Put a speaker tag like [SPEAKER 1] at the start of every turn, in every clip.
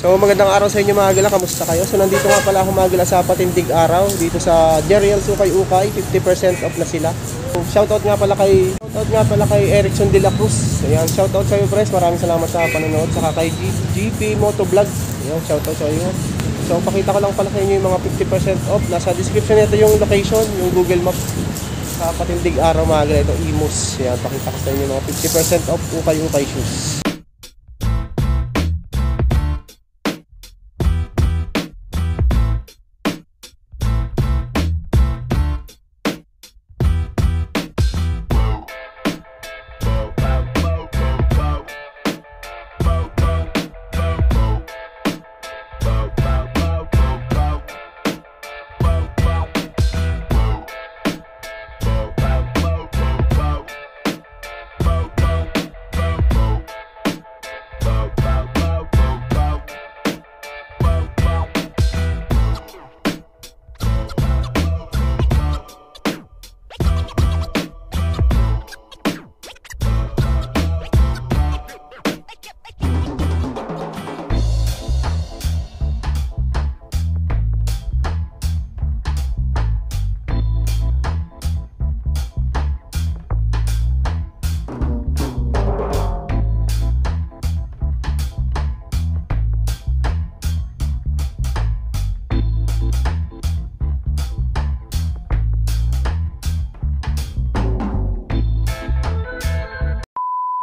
[SPEAKER 1] So magandang araw sa inyo mga gala, kamusta kayo? So nandito nga pala ako mga gala sa Patindig Araw dito sa Jeriel Ukay-Ukay, 50% off na sila. So, shoutout nga pala kay Erickson de la Cruz. Ayan, shoutout sa iyo Pres, maraming salamat sa panonood. Saka kay GP Motovlog. Ayan, shoutout sa iyo. So pakita ko lang pala sa inyo yung mga 50% off. Nasa description nito yung location, yung Google Map sa Patindig Araw mga gala. Ito Imus. Ayan, pakita ko sa inyo yung mga 50% off Ukay-Ukay shoes.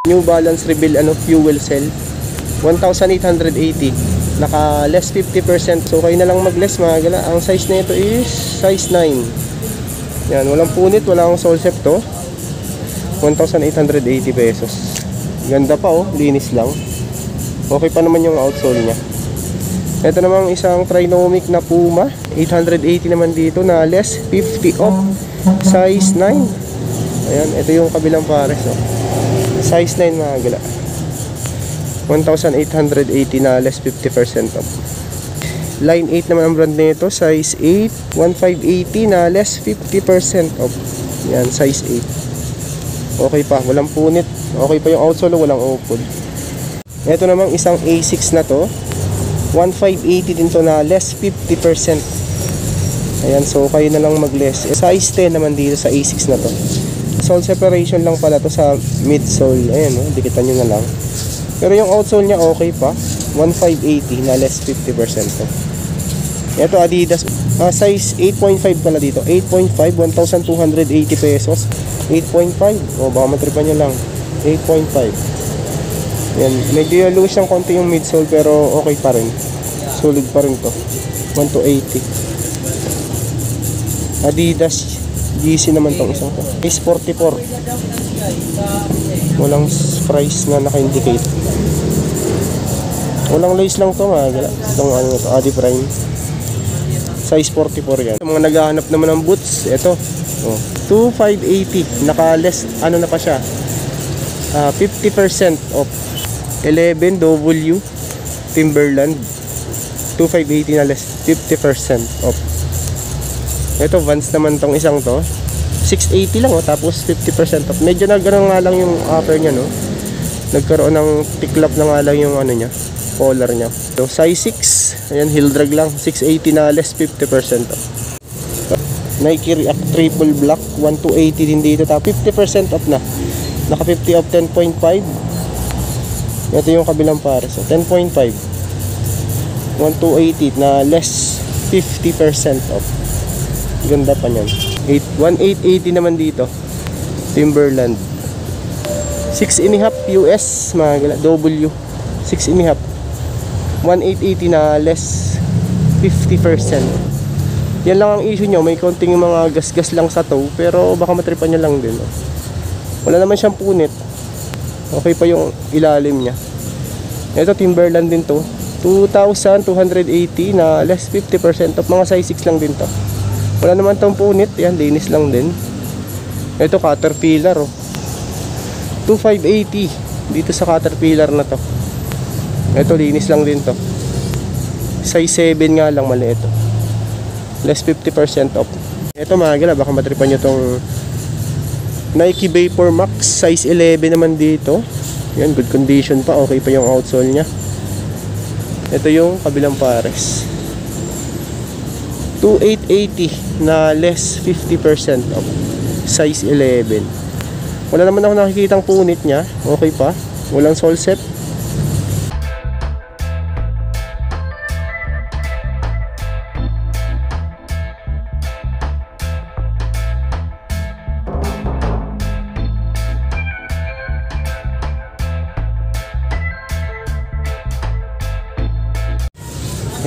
[SPEAKER 1] New Balance Reveal fuel cell 1,880, naka less 50%. So kayo na lang mag less mga gala. Ang size na ito is size 9. Yan, walang punit, walang sole set to. 1,880 pesos. Ganda pa oh, linis lang. Okay pa naman yung outsole nya. Ito namang isang Trinomic na Puma, 880 naman dito, na less 50 off, size 9. Ayan, ito yung kabilang pares oh. Size 9 mga gala, 1,880 na less 50% off. Line 8 naman ang brand nito, size 8, 1,580 na less 50% off. Yan, size 8. Okay pa, walang punit. Okay pa yung outsole, walang open. Ito namang isang A6 na to, 1,580 din to na less 50%. Ayan, so kayo na lang mag less. Size 10 naman dito sa A6 na to. Sole separation lang pala to sa midsole. Ayan oh, dikitan nyo na lang. Pero yung outsole nya okay pa, 1,580 na less 50% to. Ito Adidas, size 8.5 pala dito, 8.5, 1,280 pesos. 8.5, o baka matripan nyo lang, 8.5. Yan, medyo loose yung konti yung midsole pero okay pa rin, solid pa rin to. 1,280 Adidas GC naman tong isang to. Size 44. Walang price na naka-indicate. Walang lace lang to mga gala. Itong ano to, Adi Prime. Size 44 yan. Yung mga naghahanap naman ng boots, ito. Oh, 2,580. Naka-less, ano na pa siya. 50% off. 11W Timberland. 2,580 na less 50% off. Ito Vans naman tong isang to, 680 lang oh, tapos 50% off. Medyo nagkaroon nga lang yung upper nya no. Nagkaroon ng tiklap na nga lang yung ano nya, collar nya. So size 6, ayan, heel drag lang, 680 na less 50% off. Nike React Triple Black, 1,280 din dito, tapos 50% off na. Naka 50 off 10.5. Ito yung kabilang pares, so 10.5. 1,280 na less 50% off. Ganda pa niyan. 1,880 naman dito. Timberland. 6.5 US mga gala. W. 6.5. 1,880 na less 50%. Yan lang ang issue nyo. May konting mga gas-gas lang sa toe. Pero baka matripan nyo lang din. Oh. Wala naman siyang punit. Okay pa yung ilalim nya. Ito Timberland din to. 2,280 na less 50% of. Mga size 6 lang din to. Wala naman tong punit, yan, linis lang din. Ito Caterpillar oh. 2,580 dito sa Caterpillar na to. Ito linis lang din to. Size 7 nga lang, mali ito. Less 50% off. Ito mga gala, baka matripan nyo tong Nike Vapor Max, size 11 naman dito. Yan, good condition pa, okay pa yung outsole nya. Ito yung kabilang pares. 2,880 na less 50% off. Size 11. Wala naman ako nakikitang punit niya. Okay pa. Walang sole set.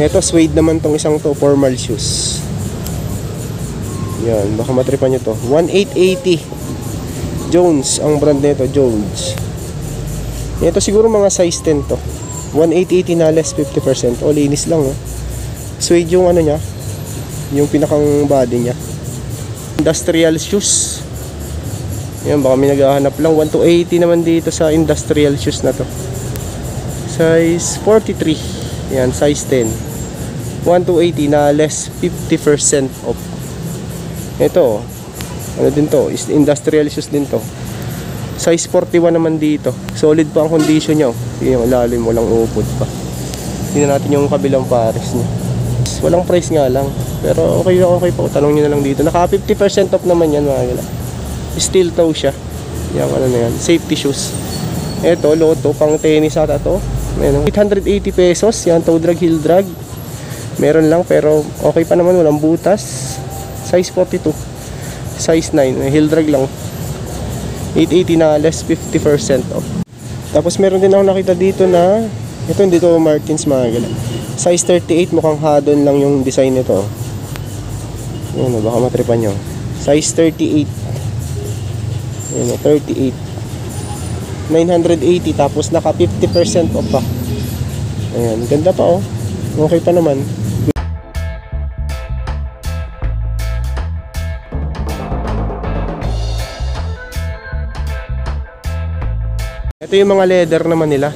[SPEAKER 1] Ito, suede naman tong isang to, formal shoes. Yan, baka matripan nyo to. 1,880. Jones, ang brand nito, Jones. Ito siguro mga size 10 to. 1,880 na less 50%. O, linis lang, oh. Suede yung ano niya, yung pinakang body niya. Industrial shoes. Yan, baka may naghahanap lang. 1,280 naman dito sa industrial shoes na to. Size 43. Yan, size 10. 1,280 na less 50% off. Ito, ano din to, is industrial shoes din to. Size 41 naman dito. Solid pa ang condition niya. Yung lalim, walang upod pa. Tingnan natin yung kabilang pares niya. Walang price nga lang, pero okay pa. Tanong nyo na lang dito. Naka 50% off naman yan, mga gala. Steel toe siya. Yung ano na yan, safety shoes. Ito, Lotto, pang tennis ata to. 880 pesos. Yan, toe drag, heel drag. Meron lang, pero okay pa naman, walang butas. Size 42. Size 9, heel drag lang. 880 na less 50% off. Tapos meron din ako nakita dito na, ito hindi to Martins, mga gala. Size 38, mukhang Hadon lang yung design nito. Ayan, baka matripan nyo. Size 38. Ayan, 38. 980, tapos naka 50% off pa. Ayan, ganda pa, oh. Okay pa naman. Ito yung mga leather naman nila.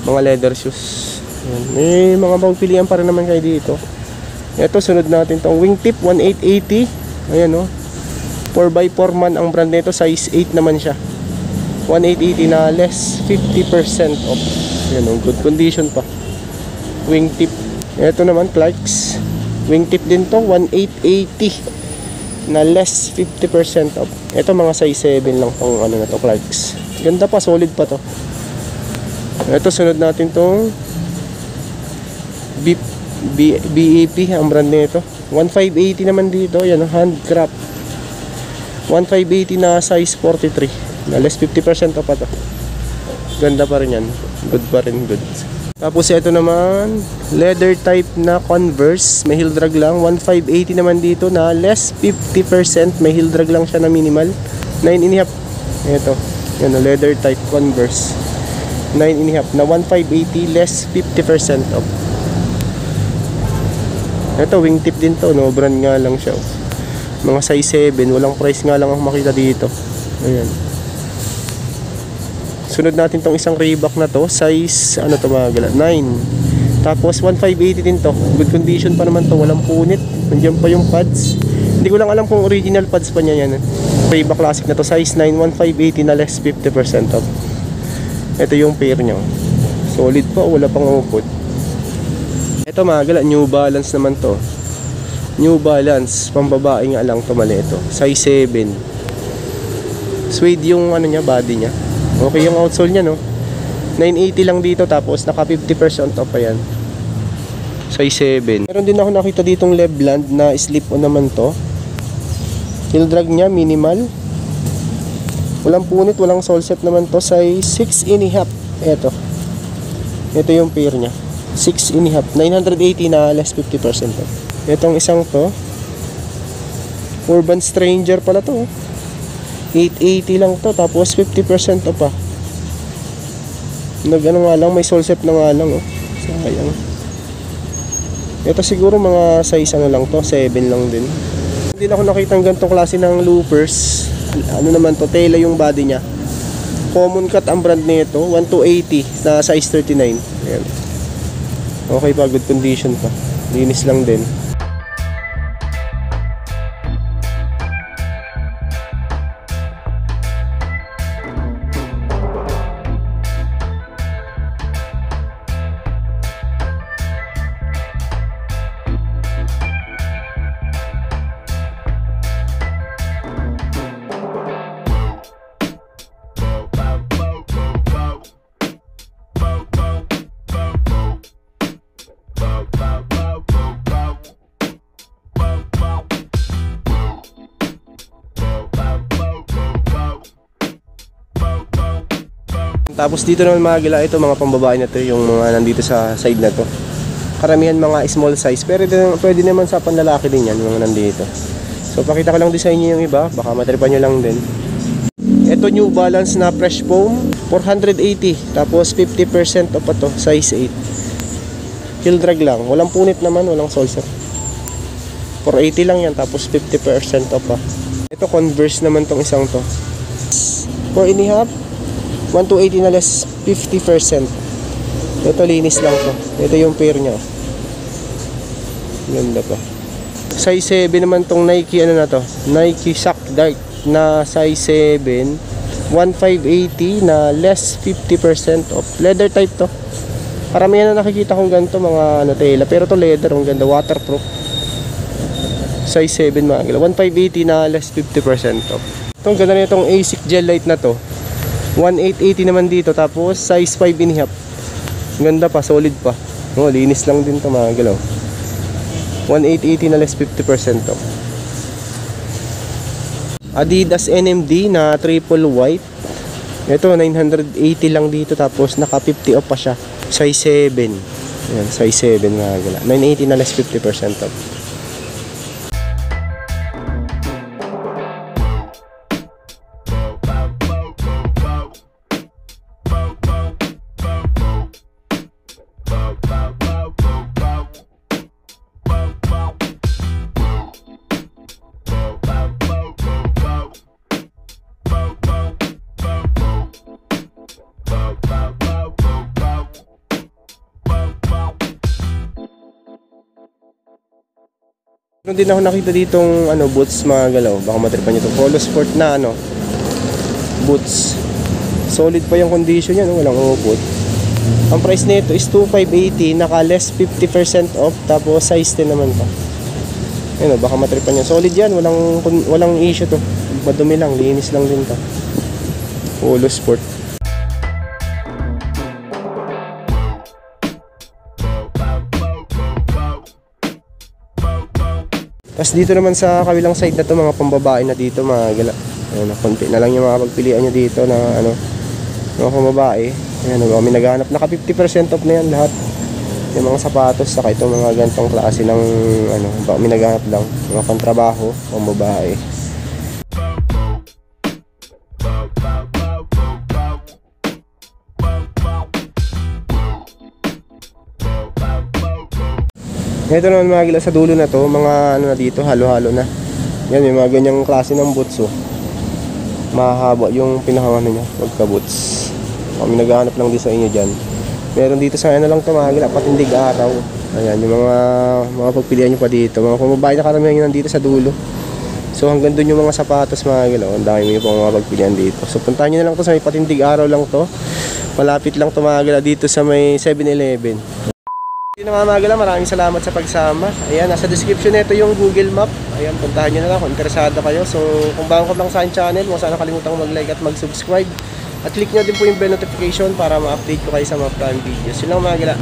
[SPEAKER 1] Mga leather shoes. Ayan. May mga pagpilian pa rin naman kayo dito. Ito, sunod natin itong wingtip 1,880. Ayan, oh. 4x4 man ang brand nito. Size 8 naman siya. 1,880 na less 50% off. Ayan, oh. Good condition pa. Wingtip. Ito naman, Clarks. Wingtip din to. 1,880 na less 50% off. Ito mga size 7 lang pang ano na to, Clarks. Ganda pa, solid pa to. Ito, sunod natin tong BEP, ang brand nito. 1,580 naman dito. Yan, handcraft. 1,580 na size 43. Na less 50% off pa to. Ganda pa rin yan. Good pa rin, good. Tapos ito naman, leather type na Converse. May heel drag lang. 1,580 naman dito na less 50%. May heel drag lang siya na minimal. 9.5. Ito. Yan, leather type Converse. 9.5 na 1,580 less 50% off. Ito, wingtip din to, no? Brand nga lang siya. Mga size 7, walang price nga lang ako makita dito. Ayan. Sunod natin tong isang Reebok na to, size, ano to mga gala, 9. Tapos 1,580 din to. Good condition pa naman to, walang punit. Nandiyan pa yung pads. Hindi ko lang alam kung original pads pa niya yan. Reebok Classic na to, size 9, 1,580 na less 50% off. Ito yung pair nyo. Solid pa, wala pang upod. Ito mga gala, New Balance naman to. New Balance, pambabae nga lang to, mali ito. Size 7. Suede yung ano niya, body niya. Okay yung outsole niya, no? 980 lang dito, tapos naka 50% off pa yan. Size 7. Meron din ako nakita ditong Lebland na slip-on naman to. Heel drag niya, minimal. Walang punit, walang sole set naman to. Size 6.5. Ito yung pair niya. 6.5. 980 na less 50% off. Itong isang to, Urban Stranger pala to. 880 lang to, tapos 50% off pa. Nag-ano nga lang, may sole set na nga lang, oh. Sayang. Ito siguro mga size ano lang to, 7 lang din. Hindi na ako nakita ng ganitong klase ng loopers. Ano naman to, tela yung body niya. Common cut ang brand nito, 1,280 na size 39. Ayan. Okay pa, good condition pa. Linis lang din. Tapos dito naman mga gila, ito mga pambabae na to, yung mga nandito sa side na to. Karamihan mga small size, pero pwede naman sa panlalaki din yan, yung mga nandito. So pakita ko lang din sa inyo yung iba, baka matripan nyo lang din. Ito New Balance na fresh foam, 480, tapos 50% off pa to, size 8. Heel drag lang, walang punit naman, walang sole set. 480 lang yan, tapos 50% off pa. Ito Converse naman tong isang to, 4.5, 1280 na less 50%. Ito linis lang to. Ito yung pair nya. Ganda pa. Size 7 naman tong Nike ano na to, Nike Shock Dart na size 7, 1580 na less 50% off. Leather type to. Paramihan na nakikita kong ganito mga ano, tela, pero to leather, ang ganda, waterproof. Size 7 mga gila, 1580 na less 50% off. Itong ganda na itong ASIC Gel Light na to, 1880 naman dito, tapos size 5.5. Ganda pa, solid pa. Oh, linis lang din to mga galaw. 1880 na less 50% off. Adidas NMD na triple white. Ito 980 lang dito, tapos naka 50 off pa siya. Size 7. Ayan, size 7 mga gala. 980 na less 50% off. Meron din ako nakita ditong ano, boots mga galaw. Baka matripan nyo itong Polo Sport na ano, boots. Solid pa yung condition yan, walang umupot. Ang price nito is 2,580, naka less 50% off, tapos size 10 naman pa. Ayun, baka matripan nyo. Solid yan, walang issue to. Madumi lang, linis lang din to. Polo Sport. Tapos dito naman sa kabilang side na to, mga pambabae na dito mga gala. Ayun, konti na lang yung mga pagpilian nyo dito na ano, mga pambabae. Ayan, may naghanap, naka 50% off na yan lahat. Yung mga sapatos, saka itong mga gantong klase ng ano, may naghanap lang, mga pantrabaho, pambabae. Ito naman mga gila sa dulo na to, mga ano na dito, halo-halo na. Yan, may mga ganyang klase ng boots, oh. Mahaba yung pinakangano niya, pagka-boots. Kami naghahanap lang din sa inyo dyan. Meron dito sa ano lang to mga gila, patindig araw. Ayan, yung mga pagpilian nyo pa dito. Mga pamabahay na karamihan nyo nandito sa dulo. So hanggang dun yung mga sapatos mga gila, ang dami nyo pang mga pagpilian dito. So puntahan nyo na lang to sa may patindig araw lang to. Malapit lang to mga gila dito sa may 7-Eleven. Yun na mga gala, maraming salamat sa pagsama. Ayan, nasa description nito yung Google Map. Ayan, puntahan nyo na lang kung interesado kayo. So, kung bago ka lang sa aking channel, huwag sana kalimutang mag-like at mag-subscribe. At click nyo din po yung bell notification para ma-update ko kayo sa mga plan videos. Yun lang mga gala.